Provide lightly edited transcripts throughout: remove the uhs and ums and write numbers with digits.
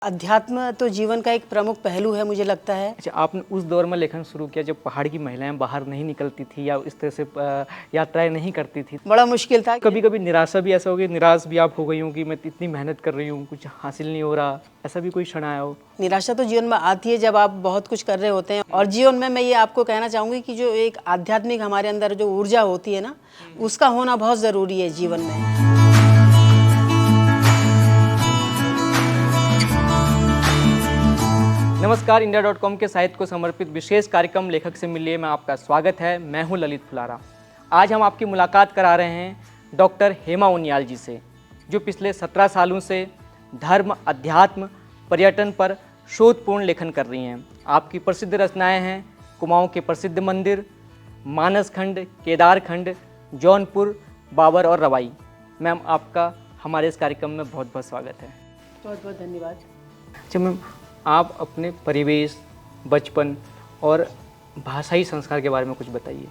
अध्यात्म तो जीवन का एक प्रमुख पहलू है, मुझे लगता है। अच्छा, आपने उस दौर में लेखन शुरू किया जब पहाड़ की महिलाएं बाहर नहीं निकलती थी या इस तरह से यात्राएं नहीं करती थी। बड़ा मुश्किल था। कभी कभी निराशा भी ऐसा हो गई, निराश भी आप हो गई हूँ कि मैं इतनी मेहनत कर रही हूँ, कुछ हासिल नहीं हो रहा, ऐसा भी कोई क्षण आया हो? निराशा तो जीवन में आती है जब आप बहुत कुछ कर रहे होते हैं। और जीवन में मैं ये आपको कहना चाहूँगी कि जो एक आध्यात्मिक हमारे अंदर जो ऊर्जा होती है ना, उसका होना बहुत ज़रूरी है जीवन में। नमस्कार, इंडिया.com के साहित्य को समर्पित विशेष कार्यक्रम लेखक से मिलिए में आपका स्वागत है। मैं हूं ललित फुलारा। आज हम आपकी मुलाकात करा रहे हैं डॉक्टर हेमा उनियाल जी से, जो पिछले 17 सालों से धर्म, अध्यात्म, पर्यटन पर शोधपूर्ण लेखन कर रही हैं। आपकी प्रसिद्ध रचनाएं हैं कुमाऊं के प्रसिद्ध मंदिर, मानसखंड, केदारखंड, जौनपुर, बाबर और रवाई। मैम, आपका हमारे इस कार्यक्रम में बहुत बहुत स्वागत है। बहुत बहुत धन्यवाद। अच्छा मैम, आप अपने परिवेश, बचपन और भाषाई संस्कार के बारे में कुछ बताइए।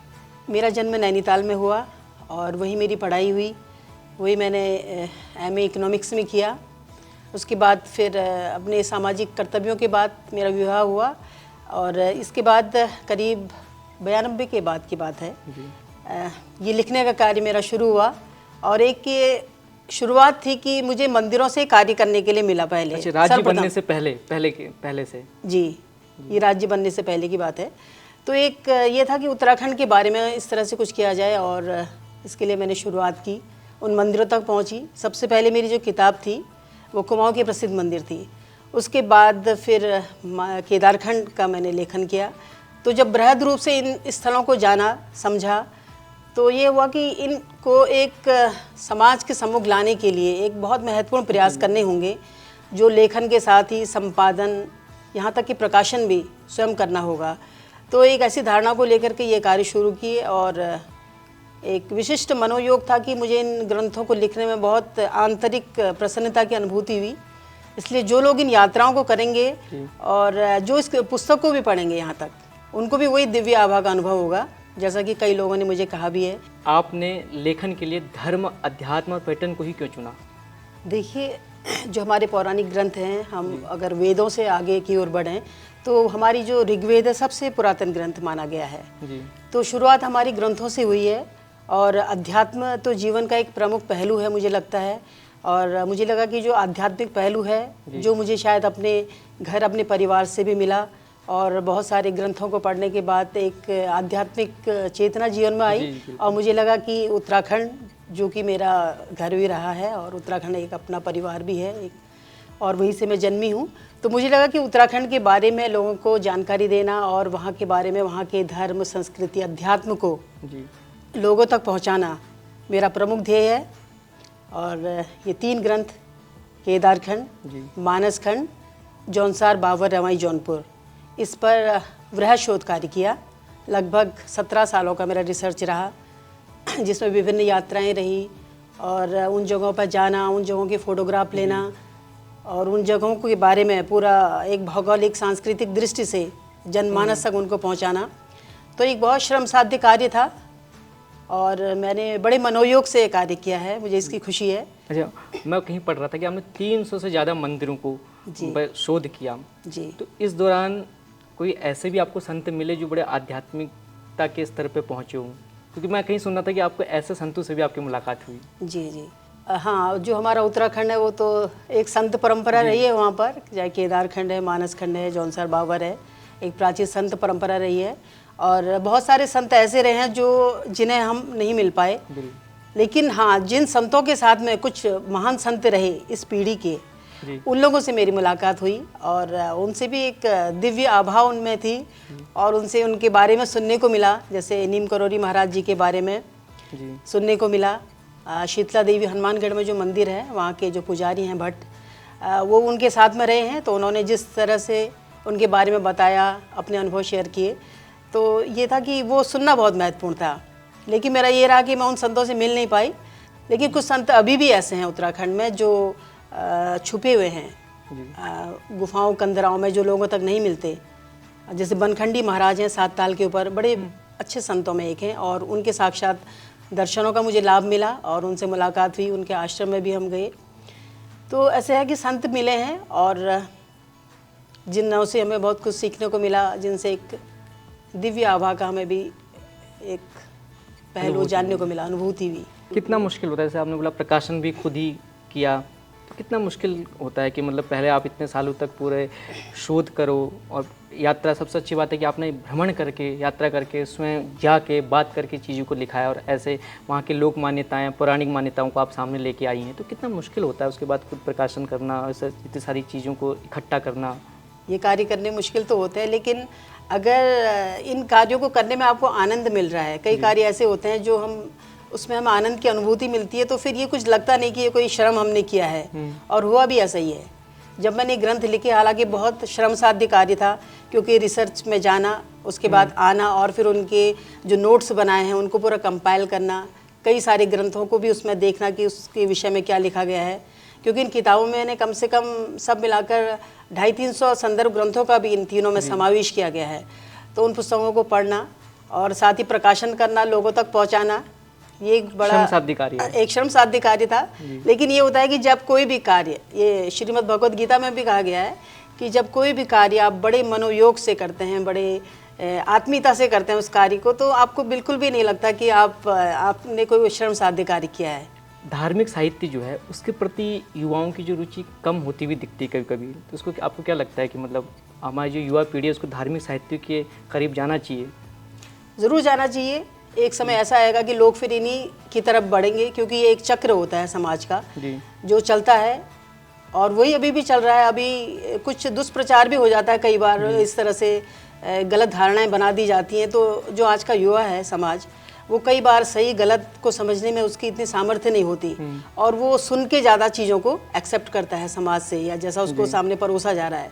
मेरा जन्म नैनीताल में हुआ और वहीं मेरी पढ़ाई हुई। वही मैंने एमए इकोनॉमिक्स में किया। उसके बाद फिर अपने सामाजिक कर्तव्यों के बाद मेरा विवाह हुआ और इसके बाद करीब 92 के बाद की बात है, ये लिखने का कार्य मेरा शुरू हुआ। और एक ये शुरुआत थी कि मुझे मंदिरों से कार्य करने के लिए मिला पहले। अच्छा, राज्य बनने से पहले से? जी, ये राज्य बनने से पहले की बात है। तो एक ये था कि उत्तराखंड के बारे में इस तरह से कुछ किया जाए और इसके लिए मैंने शुरुआत की, उन मंदिरों तक पहुंची। सबसे पहले मेरी जो किताब थी वो कुमाऊं के प्रसिद्ध मंदिर थी। उसके बाद फिर केदारखंड का मैंने लेखन किया। तो जब बृहद रूप से इन स्थलों को जाना, समझा, तो ये हुआ कि इनको एक समाज के सम्मुख लाने के लिए एक बहुत महत्वपूर्ण प्रयास करने होंगे, जो लेखन के साथ ही संपादन, यहाँ तक कि प्रकाशन भी स्वयं करना होगा। तो एक ऐसी धारणा को लेकर के ये कार्य शुरू किए और एक विशिष्ट मनोयोग था कि मुझे इन ग्रंथों को लिखने में बहुत आंतरिक प्रसन्नता की अनुभूति हुई। इसलिए जो लोग इन यात्राओं को करेंगे और जो इस पुस्तक को भी पढ़ेंगे यहाँ तक, उनको भी वही दिव्य आभा का अनुभव होगा, जैसा कि कई लोगों ने मुझे कहा भी है। आपने लेखन के लिए धर्म, अध्यात्म और पर्यटन को ही क्यों चुना? देखिए, जो हमारे पौराणिक ग्रंथ हैं, हम अगर वेदों से आगे की ओर बढ़ें तो हमारी जो ऋग्वेद है सबसे पुरातन ग्रंथ माना गया है जी। तो शुरुआत हमारी ग्रंथों से हुई है और अध्यात्म तो जीवन का एक प्रमुख पहलू है, मुझे लगता है। और मुझे लगा कि जो आध्यात्मिक पहलू है, जो मुझे शायद अपने घर, अपने परिवार से भी मिला और बहुत सारे ग्रंथों को पढ़ने के बाद एक आध्यात्मिक चेतना जीवन में आई। और मुझे लगा कि उत्तराखंड, जो कि मेरा घर भी रहा है और उत्तराखंड एक अपना परिवार भी है एक, और वहीं से मैं जन्मी हूँ, तो मुझे लगा कि उत्तराखंड के बारे में लोगों को जानकारी देना और वहाँ के बारे में, वहाँ के धर्म, संस्कृति, अध्यात्म को लोगों तक पहुँचाना मेरा प्रमुख ध्येय है। और ये 3 ग्रंथ, केदारखंड, मानसखंड, जौनसार, बाबर, रवाई, जौनपुर, इस पर वृहद शोध कार्य किया। लगभग 17 सालों का मेरा रिसर्च रहा, जिसमें विभिन्न यात्राएं रही और उन जगहों पर जाना, उन जगहों के फ़ोटोग्राफ लेना और उन जगहों के बारे में पूरा एक भौगोलिक, सांस्कृतिक दृष्टि से जनमानस तक उनको पहुंचाना। तो एक बहुत श्रम साध्य कार्य था और मैंने बड़े मनोयोग से कार्य किया है, मुझे इसकी खुशी है। अच्छा, मैं कहीं पढ़ रहा था कि आपने 300 से ज़्यादा मंदिरों को शोध किया जी। तो इस दौरान कोई ऐसे भी आपको संत मिले जो बड़े आध्यात्मिकता के स्तर पे पहुँचे हों? क्योंकि मैं कहीं सुन रहा था कि आपको ऐसे संतों से भी आपकी मुलाकात हुई। जी। हाँ, जो हमारा उत्तराखंड है वो तो एक संत परंपरा रही है। वहाँ पर चाहे केदारखंड है, मानसखंड है, जौनसार, बाबर है, एक प्राचीन संत परंपरा रही है। और बहुत सारे संत ऐसे रहे हैं जो जिन्हें हम नहीं मिल पाए, लेकिन हाँ, जिन संतों के साथ में कुछ महान संत रहे इस पीढ़ी के, उन लोगों से मेरी मुलाकात हुई और उनसे भी एक दिव्य आभा उनमें थी और उनसे उनके बारे में सुनने को मिला। जैसे नीम करोरी महाराज जी के बारे में सुनने को मिला। शीतला देवी हनुमानगढ़ में जो मंदिर है, वहाँ के जो पुजारी हैं भट्ट, वो उनके साथ में रहे हैं। तो उन्होंने जिस तरह से उनके बारे में बताया, अपने अनुभव शेयर किए, तो ये था कि वो सुनना बहुत महत्वपूर्ण था। लेकिन मेरा ये रहा कि मैं उन संतों से मिल नहीं पाई। लेकिन कुछ संत अभी भी ऐसे हैं उत्तराखंड में जो छुपे हुए हैं गुफाओं, कंदराओं में, जो लोगों तक नहीं मिलते। जैसे बनखंडी महाराज हैं, 7 ताल के ऊपर, बड़े अच्छे संतों में एक हैं और उनके साक्षात दर्शनों का मुझे लाभ मिला और उनसे मुलाकात हुई। उनके आश्रम में भी हम गए। तो ऐसे है कि संत मिले हैं और जिनों से हमें बहुत कुछ सीखने को मिला, जिनसे एक दिव्य आभा का हमें भी एक पहलू जानने को मिला, अनुभूति भी। कितना मुश्किल होता है, जैसे आपने बोला प्रकाशन भी खुद ही किया, तो कितना मुश्किल होता है कि मतलब पहले आप इतने सालों तक पूरे शोध करो, और यात्रा, सबसे अच्छी बात है कि आपने भ्रमण करके, यात्रा करके, स्वयं जाके बात करके चीज़ों को लिखा है, और ऐसे वहाँ के लोक मान्यताएं, पौराणिक मान्यताओं को आप सामने लेके आई हैं, तो कितना मुश्किल होता है उसके बाद खुद प्रकाशन करना, ऐसे इतनी सारी चीज़ों को इकट्ठा करना। ये कार्य करने मुश्किल तो होते हैं, लेकिन अगर इन कार्यों को करने में आपको आनंद मिल रहा है, कई कार्य ऐसे होते हैं जो हम उसमें हम आनंद की अनुभूति मिलती है, तो फिर ये कुछ लगता नहीं कि ये कोई श्रम हमने किया है। और हुआ भी ऐसा ही है। जब मैंने ग्रंथ लिखे, हालांकि बहुत श्रम साध्य कार्य था, क्योंकि रिसर्च में जाना, उसके बाद आना, और फिर उनके जो नोट्स बनाए हैं उनको पूरा कंपाइल करना, कई सारे ग्रंथों को भी उसमें देखना कि उसके विषय में क्या लिखा गया है, क्योंकि इन किताबों में मैंने कम से कम सब मिलाकर 250-300 संदर्भ ग्रंथों का भी इन तीनों में समावेश किया गया है। तो उन पुस्तकों को पढ़ना और साथ ही प्रकाशन करना, लोगों तक पहुंचाना, ये एक बड़ा श्रम साध्य कार्य था। लेकिन ये होता है कि जब कोई भी कार्य, ये श्रीमद् भगवद गीता में भी कहा गया है कि जब कोई भी कार्य आप बड़े मनोयोग से करते हैं, बड़े आत्मीयता से करते हैं उस कार्य को, तो आपको बिल्कुल भी नहीं लगता कि आपने कोई श्रम साध्य कार्य किया है। धार्मिक साहित्य जो है उसके प्रति युवाओं की जो रुचि कम होती हुई दिखती है कभी कभी, तो उसको आपको क्या लगता है कि मतलब हमारी जो युवा पीढ़ी है उसको धार्मिक साहित्य के करीब जाना चाहिए? ज़रूर जाना चाहिए। एक समय ऐसा आएगा कि लोग फिर इन्हीं की तरफ बढ़ेंगे, क्योंकि ये एक चक्र होता है समाज का जो चलता है, और वही अभी भी चल रहा है। अभी कुछ दुष्प्रचार भी हो जाता है कई बार, इस तरह से गलत धारणाएं बना दी जाती हैं। तो जो आज का युवा है समाज, वो कई बार सही गलत को समझने में उसकी इतनी सामर्थ्य नहीं होती, और वो सुन के ज़्यादा चीज़ों को एक्सेप्ट करता है समाज से, या जैसा उसको सामने परोसा जा रहा है।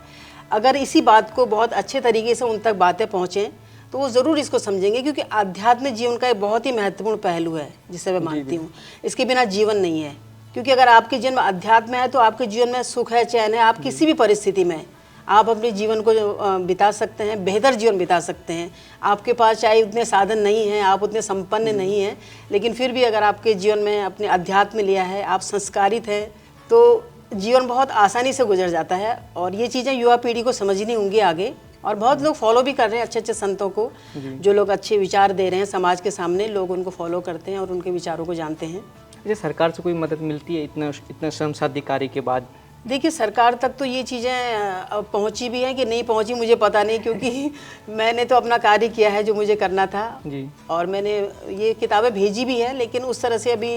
अगर इसी बात को बहुत अच्छे तरीके से उन तक बातें पहुँचें तो वो ज़रूर इसको समझेंगे, क्योंकि आध्यात्मिक जीवन का एक बहुत ही महत्वपूर्ण पहलू है जिसे मैं मानती हूँ। इसके बिना जीवन नहीं है, क्योंकि अगर आपके जीवन में अध्यात्म है तो आपके जीवन में सुख है, चैन है। आप किसी भी परिस्थिति में आप अपने जीवन को बिता सकते हैं, बेहतर जीवन बिता सकते हैं। आपके पास चाहे उतने साधन नहीं हैं, आप उतने संपन्न नहीं हैं, लेकिन फिर भी अगर आपके जीवन में अपने अध्यात्म लिया है, आप संस्कारित हैं, तो जीवन बहुत आसानी से गुजर जाता है। और ये चीज़ें युवा पीढ़ी को समझनी होंगी आगे, और बहुत लोग फॉलो भी कर रहे हैं अच्छे अच्छे संतों को, जो लोग अच्छे विचार दे रहे हैं समाज के सामने, लोग उनको फॉलो करते हैं और उनके विचारों को जानते हैं। अच्छा, सरकार से कोई मदद मिलती है इतना श्रम साध्य कार्य के बाद? देखिए, सरकार तक तो ये चीज़ें पहुंची भी हैं कि नहीं पहुंची मुझे पता नहीं, क्योंकि मैंने तो अपना कार्य किया है जो मुझे करना था जी। और मैंने ये किताबें भेजी भी हैं, लेकिन उस तरह से अभी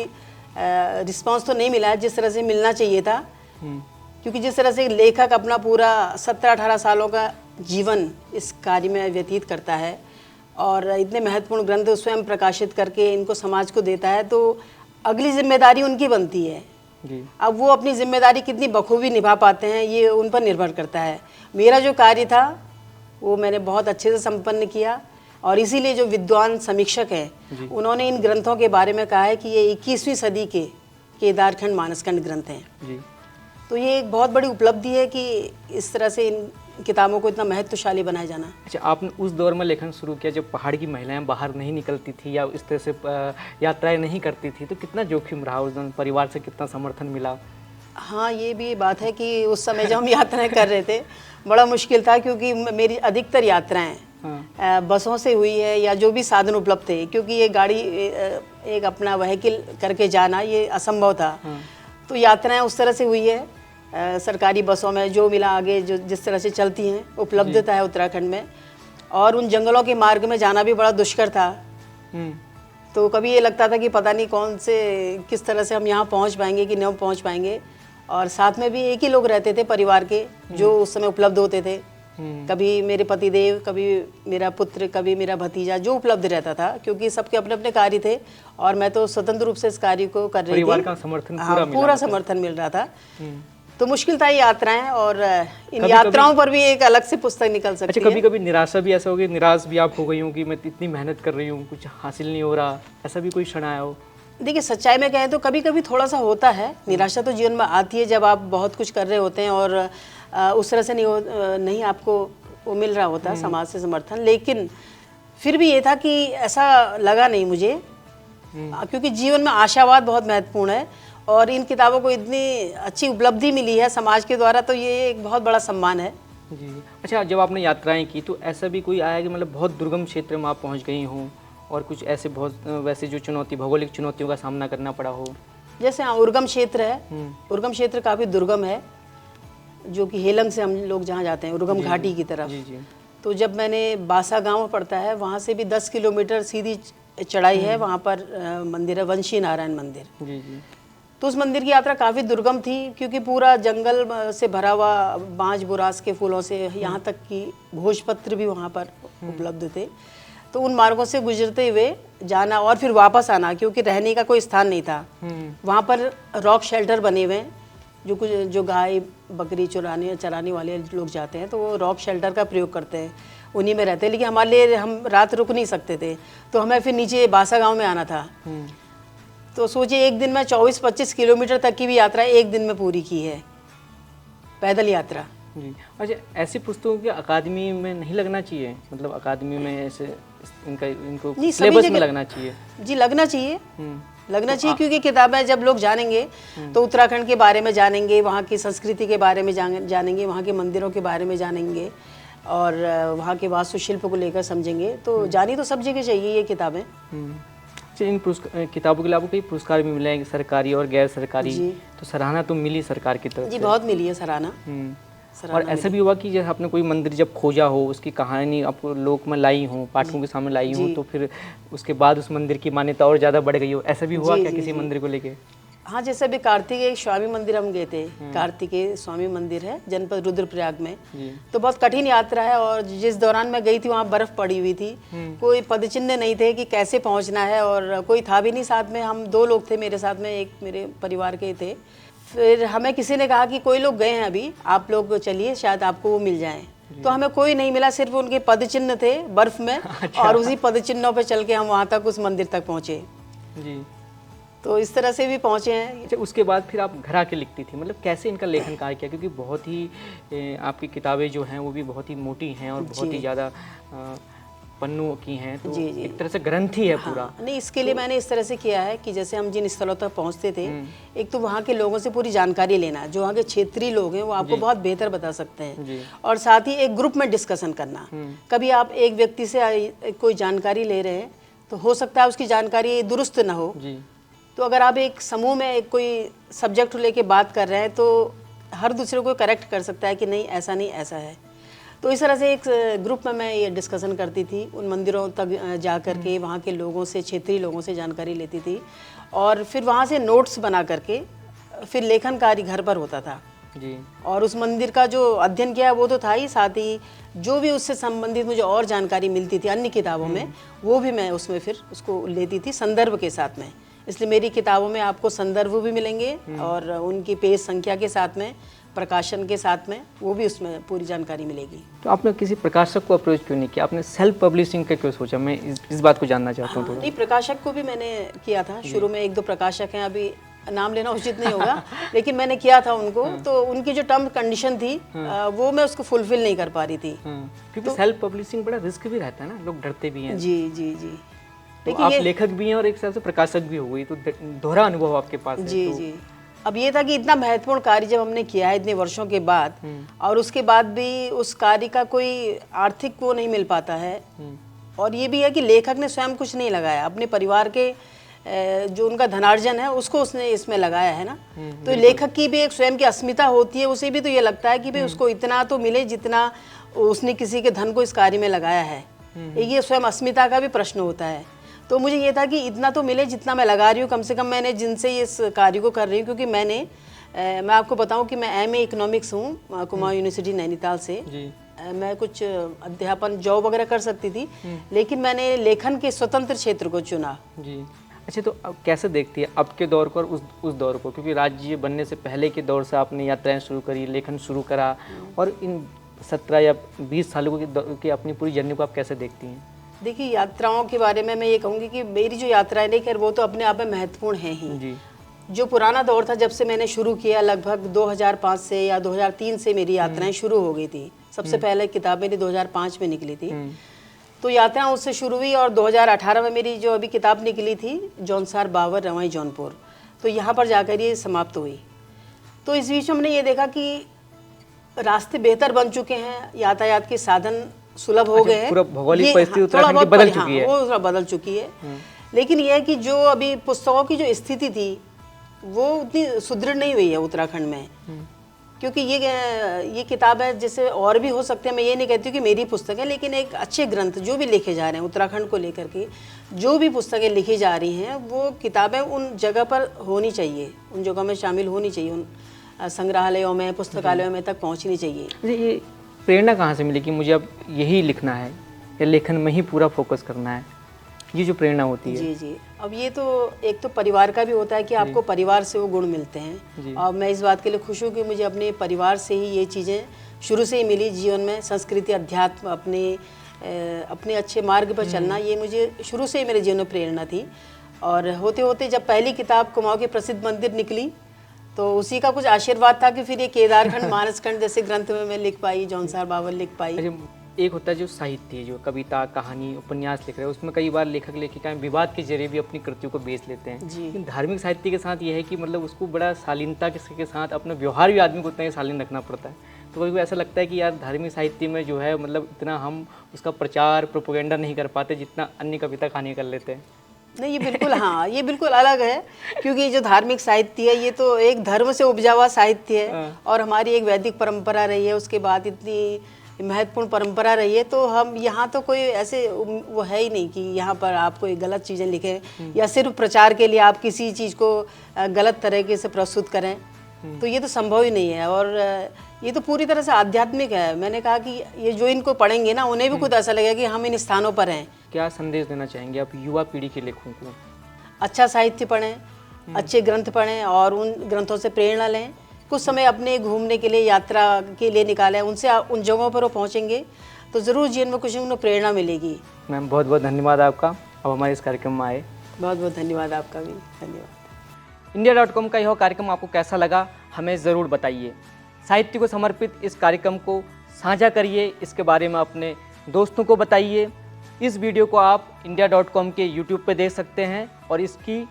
रिस्पांस तो नहीं मिला है जिस तरह से मिलना चाहिए था। क्योंकि जिस तरह से लेखक अपना पूरा 17-18 सालों का जीवन इस कार्य में व्यतीत करता है और इतने महत्वपूर्ण ग्रंथ स्वयं प्रकाशित करके इनको समाज को देता है, तो अगली जिम्मेदारी उनकी बनती है जी। अब वो अपनी जिम्मेदारी कितनी बखूबी निभा पाते हैं ये उन पर निर्भर करता है। मेरा जो कार्य था वो मैंने बहुत अच्छे से संपन्न किया, और इसीलिए जो विद्वान समीक्षक हैं उन्होंने इन ग्रंथों के बारे में कहा है कि ये 21वीं सदी के केदारखंड मानसखंड ग्रंथ हैं जी। तो ये एक बहुत बड़ी उपलब्धि है कि इस तरह से इन किताबों को इतना महत्वशाली बनाया जाना। अच्छा, आपने उस दौर में लेखन शुरू किया जब पहाड़ की महिलाएं बाहर नहीं निकलती थी या इस तरह से यात्राएं नहीं करती थी, तो कितना जोखिम रहा उस दिन, परिवार से कितना समर्थन मिला? हाँ, ये भी बात है कि उस समय जब हम यात्राएं कर रहे थे बड़ा मुश्किल था, क्योंकि मेरी अधिकतर यात्राएं बसों से हुई है या जो भी साधन उपलब्ध थे, क्योंकि ये गाड़ी एक अपना व्हीकल करके जाना ये असंभव था। तो यात्राएं उस तरह से हुई है सरकारी बसों में, जो मिला आगे जो जिस तरह से चलती हैं, उपलब्धता है उत्तराखंड में। और उन जंगलों के मार्ग में जाना भी बड़ा दुष्कर था। तो कभी ये लगता था कि पता नहीं कौन से किस तरह से हम यहाँ पहुँच पाएंगे कि नहीं पहुँच पाएंगे। और साथ में भी एक ही लोग रहते थे परिवार के जो उस समय उपलब्ध होते थे, कभी मेरे पतिदेव, कभी मेरा पुत्र, कभी मेरा भतीजा, जो उपलब्ध रहता था, क्योंकि सबके अपने अपने कार्य थे और मैं तो स्वतंत्र रूप से इस कार्य को कर रही थी। परिवार का समर्थन पूरा समर्थन मिल रहा था। तो मुश्किल था ये यात्राएं, और इन यात्राओं पर भी एक अलग से पुस्तक निकल सकती है। अच्छा, कभी कभी निराशा भी ऐसा हो गई, निराश भी आप हो गई हूँ कि मैं इतनी मेहनत कर रही हूँ कुछ हासिल नहीं हो रहा, ऐसा भी कोई क्षण आया हो? देखिए, सच्चाई में कहें तो कभी कभी थोड़ा सा होता है, निराशा तो जीवन में आती है जब आप बहुत कुछ कर रहे होते हैं और उस तरह से नहीं आपको वो मिल रहा होता समाज से समर्थन। लेकिन फिर भी ये था कि ऐसा लगा नहीं मुझे, क्योंकि जीवन में आशावाद बहुत महत्वपूर्ण है, और इन किताबों को इतनी अच्छी उपलब्धि मिली है समाज के द्वारा, तो ये एक बहुत बड़ा सम्मान है जी। अच्छा, जब आपने यात्राएं की तो ऐसा भी कोई आया कि मतलब बहुत दुर्गम क्षेत्र में आप पहुंच गई हों और कुछ ऐसे बहुत वैसे जो भौगोलिक चुनौतियों का सामना करना पड़ा हो? जैसे हाँ, उर्गम क्षेत्र है, उर्गम क्षेत्र काफ़ी दुर्गम है, जो कि हेलंग से हम लोग जहाँ जाते हैं उर्गम घाटी की तरफ। जी जी। तो जब मैंने बासा गांव पड़ता है, वहाँ से भी 10 किलोमीटर सीधी चढ़ाई है, वहाँ पर मंदिर है, वंशी नारायण मंदिर। जी जी। तो उस मंदिर की यात्रा काफ़ी दुर्गम थी, क्योंकि पूरा जंगल से भरा हुआ, बांज बुरास के फूलों से, यहाँ तक कि भोजपत्र भी वहाँ पर उपलब्ध थे। तो उन मार्गों से गुजरते हुए जाना और फिर वापस आना, क्योंकि रहने का कोई स्थान नहीं था। वहाँ पर रॉक शेल्टर बने हुए हैं, जो गाय बकरी चराने वाले लोग जाते हैं तो वो रॉक शेल्टर का प्रयोग करते हैं, उन्हीं में रहते हैं। लेकिन हमारे लिए, हम रात रुक नहीं सकते थे, तो हमें फिर नीचे बासा गांव में आना था। तो सोचिए, एक दिन में 24-25 किलोमीटर तक की भी यात्रा एक दिन में पूरी की है, पैदल यात्रा। जी। अच्छा, ऐसी पुस्तकों की अकादमी में नहीं लगना चाहिए? मतलब अकादमी में ऐसे इनको सिलेबस में लगना चाहिए? जी, लगना चाहिए, लगना चाहिए, क्योंकि किताबें जब लोग जानेंगे तो उत्तराखंड के बारे में जानेंगे, वहाँ की संस्कृति के बारे में जानेंगे, वहाँ के मंदिरों के बारे में जानेंगे और वहाँ के वास्तुशिल्प को लेकर समझेंगे। तो जानी तो सब जगह चाहिए ये किताबें। इन किताबों के लिए आपको कई पुरस्कार भी मिले हैं, सरकारी और गैर सरकारी। तो सराहना तो मिली सरकार की तरफ से? जी, बहुत मिली है सराहना। और ऐसा भी हुआ कि जैसे आपने कोई मंदिर जब खोजा हो, उसकी कहानी आपको लोक में लाई हो, पाठकों के सामने लाई हो, तो फिर उसके बाद उस मंदिर की मान्यता और ज़्यादा बढ़ गई हो, ऐसा भी हुआ क्या किसी मंदिर को लेके? हाँ, जैसे अभी कार्तिकेय स्वामी मंदिर हम गए थे। कार्तिकेय स्वामी मंदिर है जनपद रुद्रप्रयाग में। तो बहुत कठिन यात्रा है, और जिस दौरान मैं गई थी वहाँ बर्फ पड़ी हुई थी, कोई पदचिन्ह नहीं थे कि कैसे पहुँचना है, और कोई था भी नहीं साथ में। हम 2 लोग थे मेरे साथ में, एक मेरे परिवार के थे। फिर हमें किसी ने कहा कि कोई लोग गए हैं अभी, आप लोग चलिए, शायद आपको वो मिल जाएं। तो हमें कोई नहीं मिला, सिर्फ उनके पदचिन्ह थे बर्फ में। अच्छा। और उसी पदचिन्हों पे चल के हम वहाँ तक, उस मंदिर तक पहुँचे जी। तो इस तरह से भी पहुँचे हैं। अच्छा, उसके बाद फिर आप घर आके लिखती थी, मतलब कैसे इनका लेखन कार्य किया? क्योंकि बहुत ही आपकी किताबें जो हैं वो भी बहुत ही मोटी हैं और बहुत ही ज़्यादा पन्नों की हैं, तो जी। एक तरह से ग्रंथ ही है पूरा। हाँ, नहीं, इसके लिए मैंने इस तरह से किया है कि जैसे हम जिन स्थलों तक पहुंचते थे, एक तो वहाँ के लोगों से पूरी जानकारी लेना, जो वहाँ के क्षेत्रीय लोग हैं वो आपको बहुत बेहतर बता सकते हैं, और साथ ही एक ग्रुप में डिस्कशन करना। कभी आप एक व्यक्ति से कोई जानकारी ले रहे हैं तो हो सकता है उसकी जानकारी दुरुस्त ना हो, तो अगर आप एक समूह में कोई सब्जेक्ट लेके बात कर रहे हैं तो हर दूसरे को करेक्ट कर सकता है कि नहीं, ऐसा नहीं, ऐसा है। तो इस तरह से एक ग्रुप में मैं ये डिस्कशन करती थी, उन मंदिरों तक जा कर के वहाँ के लोगों से, क्षेत्रीय लोगों से जानकारी लेती थी, और फिर वहाँ से नोट्स बना करके फिर लेखन कार्य घर पर होता था जी। और उस मंदिर का जो अध्ययन किया वो तो था ही, साथ ही जो भी उससे संबंधित मुझे और जानकारी मिलती थी अन्य किताबों में, वो भी मैं उसमें फिर उसको लेती थी संदर्भ के साथ में। इसलिए मेरी किताबों में आपको संदर्भ भी मिलेंगे और उनकी पेज संख्या के साथ में, प्रकाशन के साथ में, वो भी उसमें पूरी जानकारी मिलेगी। तो आपने किसी प्रकाशक को अप्रोच क्यों नहीं किया? आपने सेल्फ पब्लिशिंग का क्यों सोचा? मैं इस बात को जानना चाहता हूँ। नहीं, प्रकाशक को भी मैंने किया था शुरू में, 1-2 प्रकाशक हैं, अभी नाम लेना उचित नहीं होगा लेकिन मैंने किया था उनको। तो उनकी जो टर्म कंडीशन थी वो मैं उसको फुलफिल नहीं कर पा रही थी, क्योंकि सेल्फ पब्लिशिंग बड़ा रिस्क भी रहता है ना, लोग डरते भी हैं। जी जी जी। तो आप लेखक भी हैं और एक तरह से प्रकाशक भी हो गई, तो दोहरा अनुभव आपके पास है। जी जी। अब ये था कि इतना महत्वपूर्ण कार्य जब हमने किया है इतने वर्षों के बाद, और उसके बाद भी उस कार्य का कोई आर्थिक वो नहीं मिल पाता है, और ये भी है कि लेखक ने स्वयं कुछ नहीं लगाया, अपने परिवार के जो उनका धनार्जन है उसको उसने इसमें लगाया है ना। तो लेखक की भी एक स्वयं की अस्मिता होती है, उसे भी तो ये लगता है कि भाई उसको इतना तो मिले जितना उसने किसी के धन को इस कार्य में लगाया है। ये स्वयं अस्मिता का भी प्रश्न होता है। तो मुझे ये था कि इतना तो मिले जितना मैं लगा रही हूँ, कम से कम मैंने जिनसे इस कार्य को कर रही हूँ, क्योंकि मैं आपको बताऊँ कि मैं MA इकोनॉमिक्स हूँ कुमाऊं यूनिवर्सिटी नैनीताल से जी। मैं कुछ अध्यापन जॉब वगैरह कर सकती थी, लेकिन मैंने लेखन के स्वतंत्र क्षेत्र को चुना जी। अच्छा, तो अब कैसे देखती है अब के दौर को और उस दौर को? क्योंकि राज्य बनने से पहले के दौर से आपने यात्राएं शुरू करी, लेखन शुरू करा, और इन 17 या 20 सालों की अपनी पूरी जर्नी को आप कैसे देखती हैं? देखिए, यात्राओं के बारे में मैं ये कहूँगी कि मेरी जो यात्राएं नहीं, खैर वो तो अपने आप में महत्वपूर्ण है ही जी। जो पुराना दौर था, जब से मैंने शुरू किया, लगभग 2005 से या 2003 से मेरी यात्राएं शुरू हो गई थी। सबसे पहले किताब मेरी 2005 में निकली थी, तो यात्राएं उससे शुरू हुई, और 2018 में मेरी जो अभी किताब निकली थी जौनसार बावर रवाई जौनपुर, तो यहाँ पर जाकर ये समाप्त हुई। तो इस बीच में हमने ये देखा कि रास्ते बेहतर बन चुके हैं, यातायात के साधन सुलभ हो गए हैं। पूरा भौगोलिक ये, परिस्थिति हाँ, उत्तराखंड थोड़ा की बहुत बदल हाँ, चुकी है। वो थोड़ा बदल चुकी है। लेकिन यह है कि जो अभी पुस्तकों की जो स्थिति थी वो उतनी सुदृढ़ नहीं हुई है उत्तराखंड में, क्योंकि ये किताब है जैसे और भी हो सकते हैं। मैं ये नहीं कहती हूँ कि मेरी पुस्तक है, लेकिन एक अच्छे ग्रंथ जो भी लिखे जा रहे हैं उत्तराखंड को लेकर के, जो भी पुस्तकें लिखी जा रही हैं वो किताबें उन जगह पर होनी चाहिए, उन जगहों में शामिल होनी चाहिए, उन संग्रहालयों में, पुस्तकालयों में तक पहुँचनी चाहिए। ये प्रेरणा कहाँ से मिली कि मुझे अब यही लिखना है या लेखन में ही पूरा फोकस करना है? ये जो प्रेरणा होती है। जी जी, अब ये तो एक तो परिवार का भी होता है कि आपको परिवार से वो गुण मिलते हैं, और मैं इस बात के लिए खुश हूँ कि मुझे अपने परिवार से ही ये चीज़ें शुरू से ही मिली जीवन में। संस्कृति, अध्यात्म, अपने अच्छे मार्ग पर चलना, ये मुझे शुरू से ही मेरे जीवन में प्रेरणा थी। और होते होते जब पहली किताब कुमाऊँ के प्रसिद्ध मंदिर निकली तो उसी का कुछ आशीर्वाद था कि फिर ये केदारखंड, मानसखंड जैसे ग्रंथ में मैं लिख पाई, जौनसार बावल लिख पाई। एक होता है जो साहित्य, जो कविता, कहानी, उपन्यास लिख रहे हैं, उसमें कई बार लेखक लेखिकाएं विवाद के जरिए भी अपनी कृतियों को बेच लेते हैं। लेकिन धार्मिक साहित्य के साथ ये है कि मतलब उसको बड़ा शालीनता के साथ अपना व्यवहार भी आदमी को उतना ही शालीन रखना पड़ता है। तो कभी ऐसा लगता है कि यार धार्मिक साहित्य में जो है मतलब इतना हम उसका प्रचार, प्रोपेगेंडा नहीं कर पाते जितना अन्य कविता कहानी कर लेते हैं। नहीं, ये बिल्कुल हाँ, ये बिल्कुल अलग है, क्योंकि जो धार्मिक साहित्य है ये तो एक धर्म से उपजा हुआ साहित्य है, और हमारी एक वैदिक परंपरा रही है, उसके बाद इतनी महत्वपूर्ण परंपरा रही है। तो हम यहाँ तो कोई ऐसे वो है ही नहीं कि यहाँ पर आप कोई गलत चीज़ें लिखें या सिर्फ प्रचार के लिए आप किसी चीज़ को गलत तरीके से प्रस्तुत करें, तो ये तो संभव ही नहीं है। और ये तो पूरी तरह से आध्यात्मिक है। मैंने कहा कि ये जो इनको पढ़ेंगे ना, उन्हें भी खुद ऐसा लगेगा कि हम इन स्थानों पर हैं। क्या संदेश देना चाहेंगे आप युवा पीढ़ी के लेखकों को? अच्छा साहित्य पढ़ें, अच्छे ग्रंथ पढ़ें और उन ग्रंथों से प्रेरणा लें। कुछ समय अपने घूमने के लिए, यात्रा के लिए निकालें, उनसे उन जगहों पर वो पहुँचेंगे तो ज़रूर जीवन में कुछ न कुछ प्रेरणा मिलेगी। मैम बहुत बहुत धन्यवाद आपका, अब हमारे इस कार्यक्रम में आए। बहुत बहुत धन्यवाद आपका भी, धन्यवाद। India.com का यह कार्यक्रम आपको कैसा लगा हमें ज़रूर बताइए। साहित्य को समर्पित इस कार्यक्रम को साझा करिए, इसके बारे में अपने दोस्तों को बताइए। इस वीडियो को आप India.com के YouTube पर देख सकते हैं और इसकी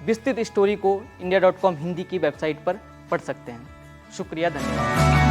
विस्तृत स्टोरी को India.com हिंदी की वेबसाइट पर पढ़ सकते हैं। शुक्रिया, धन्यवाद।